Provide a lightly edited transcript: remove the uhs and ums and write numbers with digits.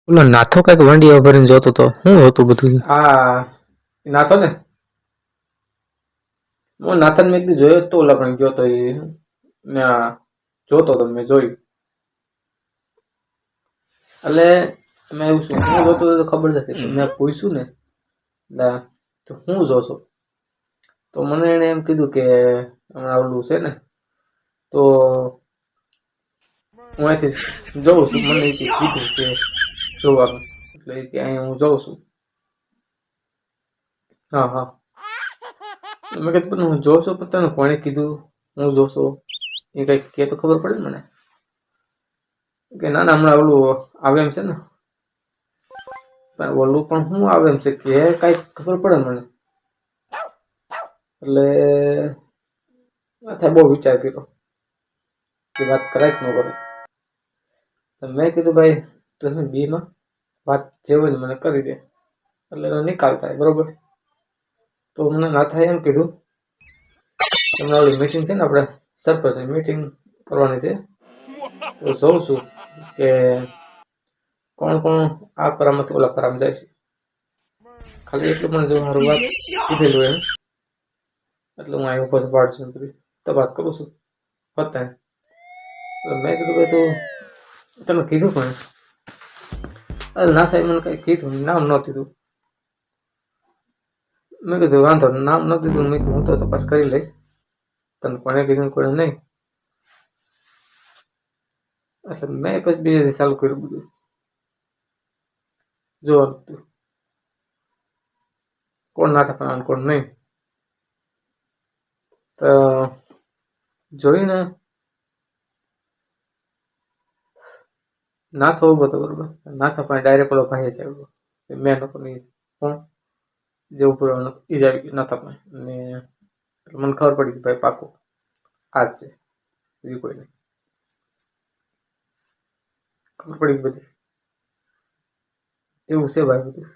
ઓલો નાથો કઈક વંડીઓ ભરીને જોતો તો શું હતું બધું? હા નાથો ને હું નાથન મેં કીધું જોયો જ તો ઓલા પણ ગયો તો એ જોતો તો મેં જોયું એટલે મેં એવું શું હું જોતો તો ખબર નથી પણ મેં પૂછ્યું ને તો હું જોશો તો મને એને એમ કીધું કે હમણાં ઓલું છે ને તો હું અહીંથી જોઉં છું મને એ કીધું છે જોવાનું એટલે કે અહીંયા હું જોઉં છું હા હા મેં કીધું પણ હું જોશો પણ તને કોણે કીધું હું જોશો એ કંઈક કે તો ખબર પડે ને મને કે ના ના હમણાં ઓલું આવે એમ છે ને પણ ઓલું પણ શું આવે એમ છે કે કાંઈક ખબર પડે મને એટલે બહુ વિચાર કર્યો કે વાત કરાય કે ન કરે મેં કીધું ભાઈ તમે બીમાં વાત જે હોય ને મને કરી દે એટલે એનો નિકાલ થાય બરોબર તો મને ના થાય એમ કીધું હમણાં ઓલી મીટિંગ છે ને આપણે સરપંચની મીટિંગ કરવાની છે તો જોઉં છું કે કોણ કોણ આ પરામાંથી ઓલા પરામાં જાય છે ખાલી એટલું પણ જો મારું વાત કીધેલું એમ એટલે હું અહીં ઉપર પાડ છું બધી તપાસ કરું છું હતા મેં કીધું ભાઈ તું તને કીધું પણ ના થાય મને કઈ કીધું નામ ન દીધું મેં કીધું વાંધો નામ ન દીધું મેં હું તો તપાસ કરી લઈ તને કોને કીધું કોને નહીં એટલે મેં પછી બીજેથી ચાલુ કર્યું બધું જોવાનું કોણ ના થાય કોણ નહીં તો જોઈને ના થવું બધું બરોબર ના થવા ડાયરેક્ટ ઓલો ભાઈ જ આવ્યો મેં નહોતો નહીં કોણ જે ઉપર એ જ આવી ના થવા ને એટલે મને ખબર પડી કે ભાઈ પાકું આ જ છે બીજું કોઈ નહીં ખબર પડી બધી એવું છે ભાઈ બધું